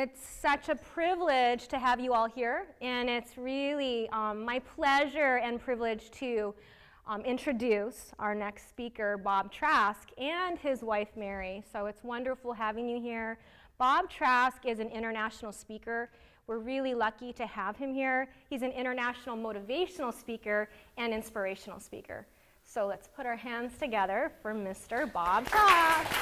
It's such a privilege to have you all here, and it's really my pleasure and privilege to introduce our next speaker, Bob Trask, and his wife, Mary. So it's wonderful having you here. Bob Trask is an international speaker. We're really lucky to have him here. He's an international motivational speaker and inspirational speaker. So let's put our hands together for Mr. Bob Trask.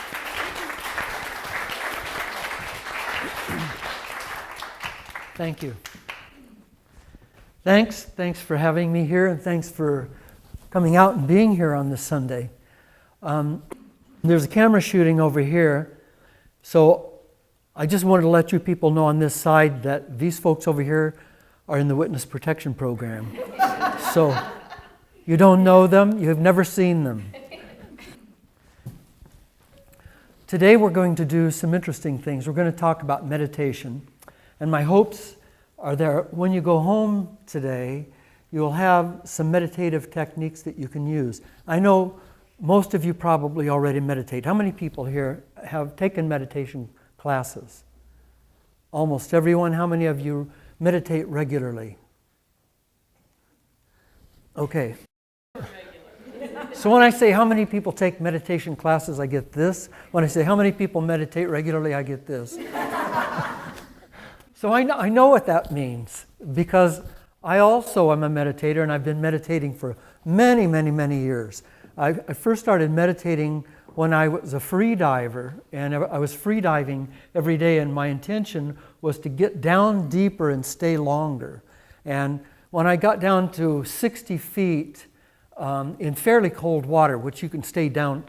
Thank you. Thanks for having me here, and thanks for coming out and being here on this Sunday. There's a camera shooting over here, so I just wanted to let you people know on this side that these folks over here are in the Witness Protection Program. So you don't know them, you've never seen them. Today we're going to do some interesting things. We're going to talk about meditation. And my hopes are that when you go home today, you'll have some meditative techniques that you can use. I know most of you probably already meditate. How many people here have taken meditation classes? Almost everyone. How many of you meditate regularly? Okay. So when I say how many people take meditation classes, I get this. When I say how many people meditate regularly, I get this. So I know what that means, because I also am a meditator, and I've been meditating for many, many, many years. I first started meditating when I was a free diver, and I was free diving every day, and my intention was to get down deeper and stay longer. And when I got down to 60 feet in fairly cold water, which you can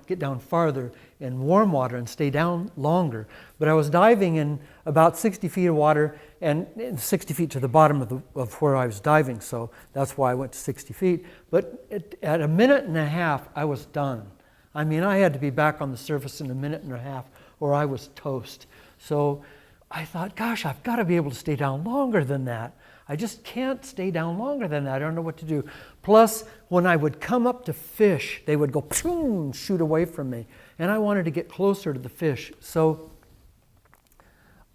get down farther in warm water and stay down longer. But I was diving in about 60 feet of water, and 60 feet to the bottom of where I was diving, so that's why I went to 60 feet. But at a minute and a half, I was done. I mean, I had to be back on the surface in a minute and a half, or I was toast. So I thought, gosh, I've got to be able to stay down longer than that. I just can't stay down longer than that. I don't know what to do. Plus, when I would come up to fish, they would go and shoot away from me. And I wanted to get closer to the fish. So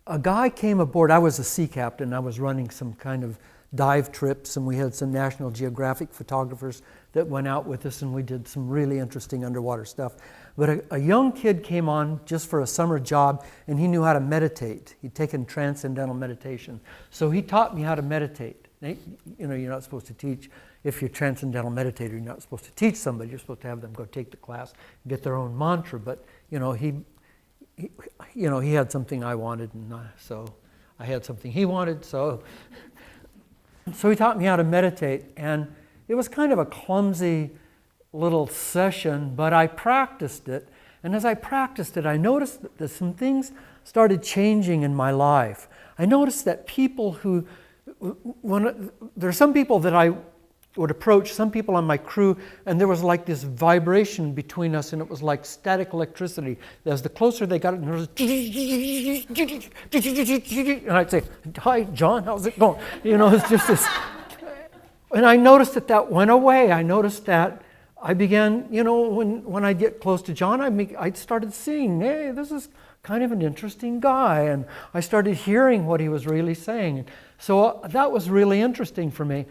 a guy came aboard. I was a sea captain. I was running some kind of dive trips, and we had some National Geographic photographers that went out with us, and we did some really interesting underwater stuff. But a young kid came on just for a summer job, and he knew how to meditate. He'd taken transcendental meditation. So he taught me how to meditate. You know, you're not supposed to teach. If you're a transcendental meditator, you're not supposed to teach somebody. You're supposed to have them go take the class and get their own mantra. But, you know, he had something I wanted, and so I had something he wanted. So he taught me how to meditate, and it was kind of a clumsy little session, but I practiced it. And as I practiced it, I noticed that some things started changing in my life. I noticed that there are some people that I would approach, some people on my crew, and there was like this vibration between us, and it was like static electricity. As the closer they got, and there was and I'd say, "Hi, John, how's it going?" You know, it's just this. And I noticed that went away. I noticed that I began, you know, when I'd get close to John, I started seeing, hey, this is kind of an interesting guy, and I started hearing what he was really saying. So that was really interesting for me.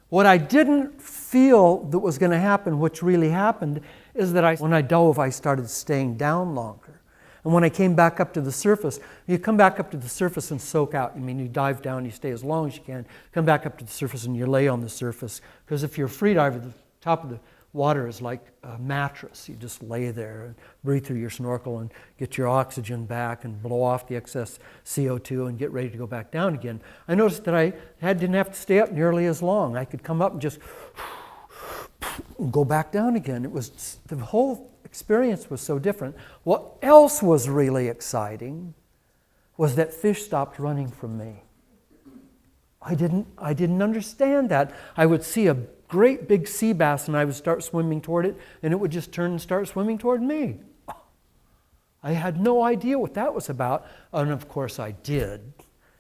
What I didn't feel that was going to happen, which really happened, is that when I dove, I started staying down longer. And when I came back up to the surface, you come back up to the surface and soak out. I mean, you dive down, you stay as long as you can, come back up to the surface and you lay on the surface. Because if you're a free diver, the top of the water is like a mattress. You just lay there and breathe through your snorkel and get your oxygen back and blow off the excess CO2 and get ready to go back down again. I noticed that I didn't have to stay up nearly as long. I could come up and just go back down again. It was, the whole experience was so different. What else was really exciting was that fish stopped running from me. I didn't understand that. I would see a great big sea bass, and I would start swimming toward it, and it would just turn and start swimming toward me. I had no idea what that was about, and of course I did.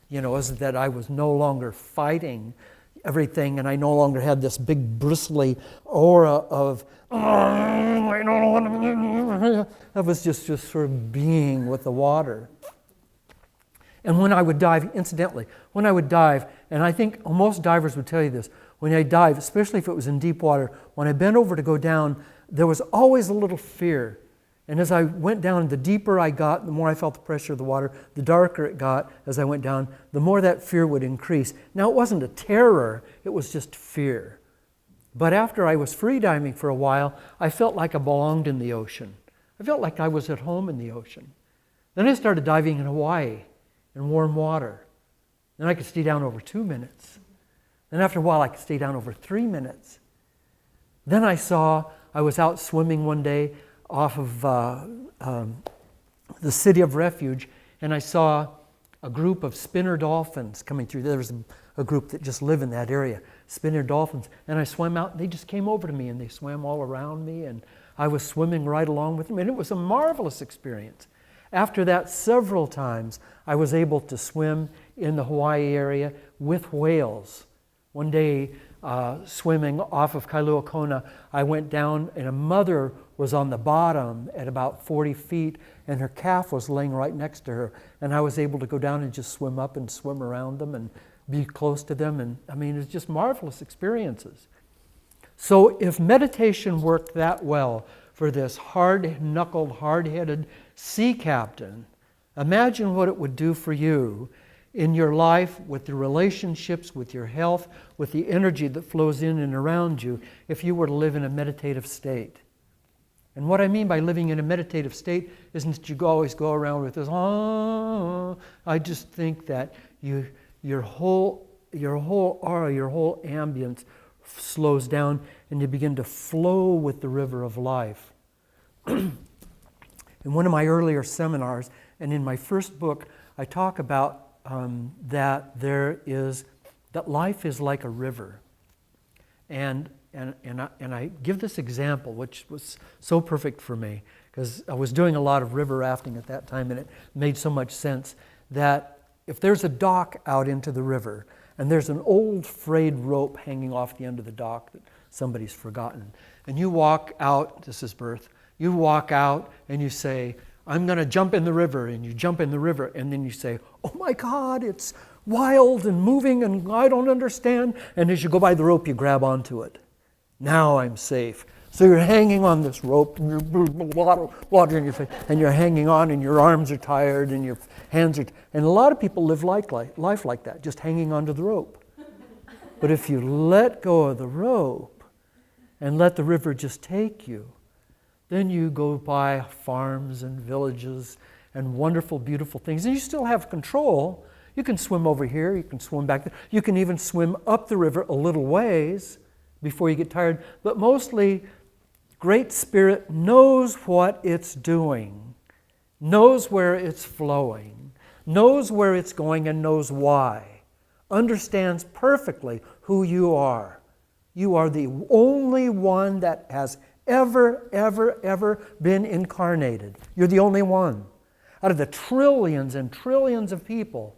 You know, is that I was no longer fighting everything, and I no longer had this big bristly aura of, I don't want to. I was just sort of being with the water. And when I would dive, incidentally, when I would dive, and I think most divers would tell you this, when I dive, especially if it was in deep water, when I bent over to go down, there was always a little fear. And as I went down, the deeper I got, the more I felt the pressure of the water, the darker it got as I went down, the more that fear would increase. Now, it wasn't a terror, it was just fear. But after I was free diving for a while, I felt like I belonged in the ocean. I felt like I was at home in the ocean. Then I started diving in Hawaii in warm water. Then I could stay down over 2 minutes. Then after a while, I could stay down over 3 minutes. Then I was out swimming one day off of the City of Refuge, and I saw a group of spinner dolphins coming through. There was a group that just live in that area, spinner dolphins. And I swam out, and they just came over to me, and they swam all around me, and I was swimming right along with them, and it was a marvelous experience. After that, several times, I was able to swim in the Hawaii area with whales. One day, swimming off of Kailua Kona, I went down, and a mother was on the bottom at about 40 feet, and her calf was laying right next to her. And I was able to go down and just swim up and swim around them and be close to them. And I mean, it's just marvelous experiences. So if meditation worked that well for this hard-knuckled, hard-headed sea captain, imagine what it would do for you in your life, with your relationships, with your health, with the energy that flows in and around you, if you were to live in a meditative state. And what I mean by living in a meditative state isn't that you always go around with this, oh. I just think that your whole aura, your whole ambience slows down, and you begin to flow with the river of life. In one of my earlier seminars, and in my first book, I talk about that life is like a river. And I give this example, which was so perfect for me, because I was doing a lot of river rafting at that time, and it made so much sense that if there's a dock out into the river, and there's an old frayed rope hanging off the end of the dock that somebody's forgotten, and you walk out, this is birth, you walk out and you say, I'm going to jump in the river, and you jump in the river, and then you say, oh my God, it's wild and moving and I don't understand. And as you go by the rope, you grab onto it. Now I'm safe. So you're hanging on this rope, and you're water in your face, and you're hanging on, and your arms are tired, and your hands are. And a lot of people live life like that, just hanging onto the rope. But if you let go of the rope and let the river just take you, then you go by farms and villages and wonderful, beautiful things, and you still have control. You can swim over here, you can swim back there, you can even swim up the river a little ways before you get tired. But mostly, Great Spirit knows what it's doing, knows where it's flowing, knows where it's going, and knows why. Understands perfectly who you are. You are the only one that has ever been incarnated. You're the only one. Out of the trillions and trillions of people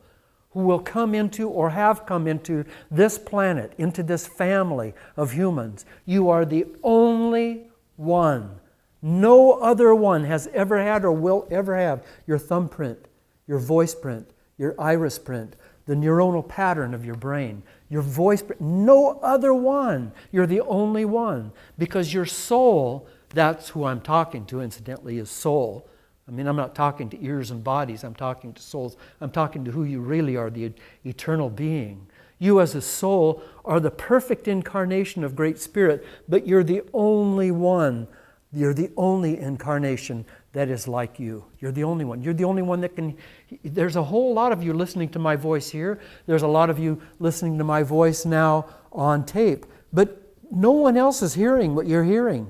who will come into or have come into this planet, into this family of humans, you are the only one. No other one has ever had or will ever have your thumbprint, your voice print, your iris print, the neuronal pattern of your brain, your voice print. No other one. You're the only one. Because your soul, that's who I'm talking to, incidentally, is soul. I mean, I'm not talking to ears and bodies. I'm talking to souls. I'm talking to who you really are, the eternal being. You as a soul are the perfect incarnation of Great Spirit, but you're the only one. You're the only incarnation that is like you. You're the only one. You're the only one that can... There's a whole lot of you listening to my voice here. There's a lot of you listening to my voice now on tape. But no one else is hearing what you're hearing.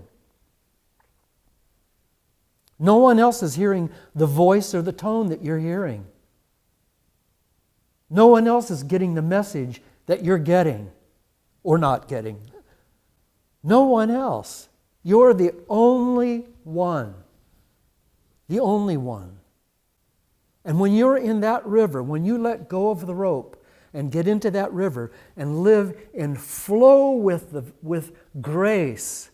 No one else is hearing the voice or the tone that you're hearing. No one else is getting the message that you're getting or not getting. No one else. You're the only one. The only one. And when you're in that river, when you let go of the rope and get into that river and live in flow with grace,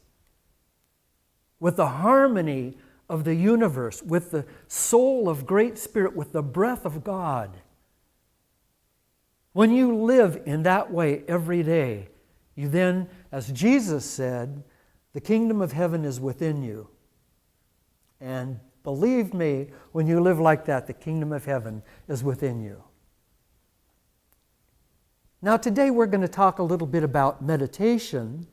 with the harmony of the universe, with the soul of Great Spirit, with the breath of God, When you live in that way every day, you then, as Jesus said, the kingdom of heaven is within you. And believe me, when you live like that, the kingdom of heaven is within you. Now today we're going to talk a little bit about meditation,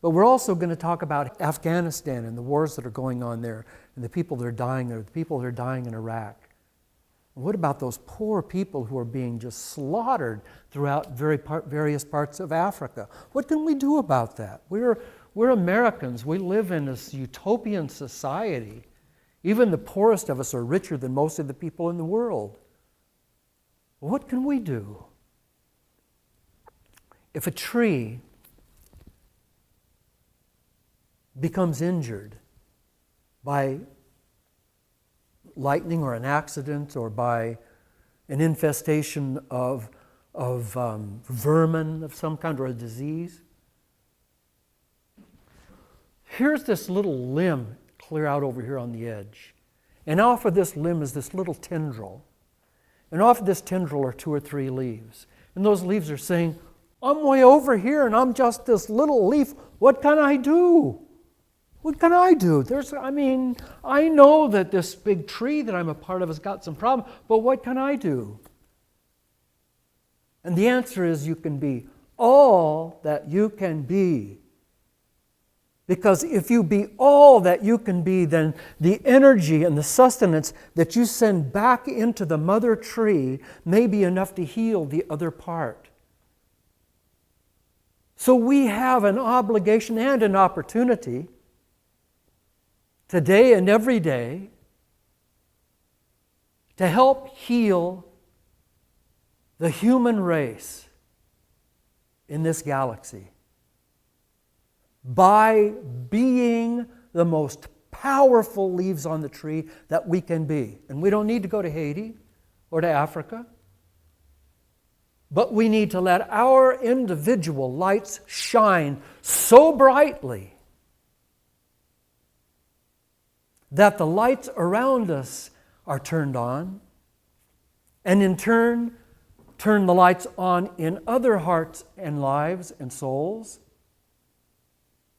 but we're also going to talk about Afghanistan and the wars that are going on there, and the people that are dying there, the people that are dying in Iraq. What about those poor people who are being just slaughtered throughout various parts of Africa? What can we do about that? We're Americans. We live in this utopian society. Even the poorest of us are richer than most of the people in the world. What can we do? If a tree becomes injured by lightning or an accident or by an infestation of vermin of some kind or a disease. Here's this little limb clear out over here on the edge. And off of this limb is this little tendril. And off of this tendril are 2 or 3 leaves. And those leaves are saying, I'm way over here and I'm just this little leaf. What can I do? What can I do? I know that this big tree that I'm a part of has got some problem, but what can I do? And the answer is you can be all that you can be. Because if you be all that you can be, then the energy and the sustenance that you send back into the mother tree may be enough to heal the other part. So we have an obligation and an opportunity today and every day to help heal the human race in this galaxy by being the most powerful leaves on the tree that we can be. And we don't need to go to Haiti or to Africa, but we need to let our individual lights shine so brightly that the lights around us are turned on, and in turn, turn the lights on in other hearts and lives and souls,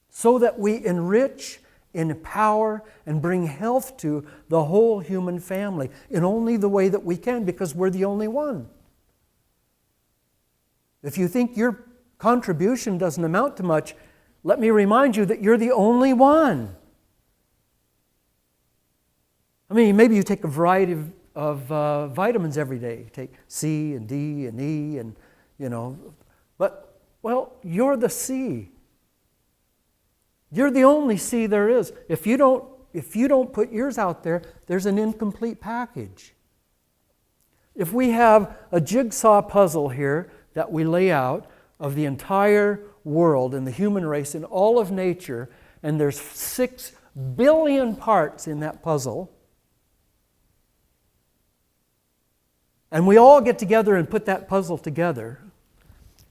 so that we enrich, empower, and bring health to the whole human family in only the way that we can, because we're the only one. If you think your contribution doesn't amount to much, let me remind you that you're the only one. Maybe you take a variety of vitamins every day. You take C and D and E and, but, you're the C. You're the only C there is. If you don't put yours out there, there's an incomplete package. If we have a jigsaw puzzle here that we lay out of the entire world and the human race and all of nature, and there's 6 billion parts in that puzzle, and we all get together and put that puzzle together,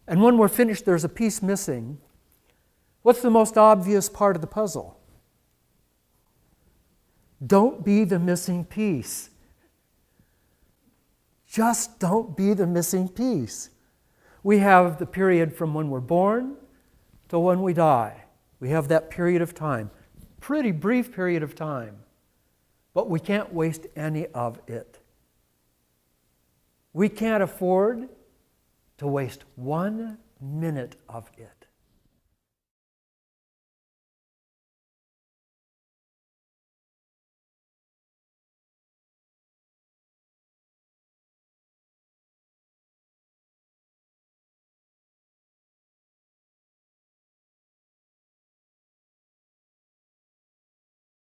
and when we're finished there's a piece missing, what's the most obvious part of the puzzle? Don't be the missing piece. Just don't be the missing piece. We have the period from when we're born to when we die. We have that period of time. Pretty brief period of time. But we can't waste any of it. We can't afford to waste 1 minute of it.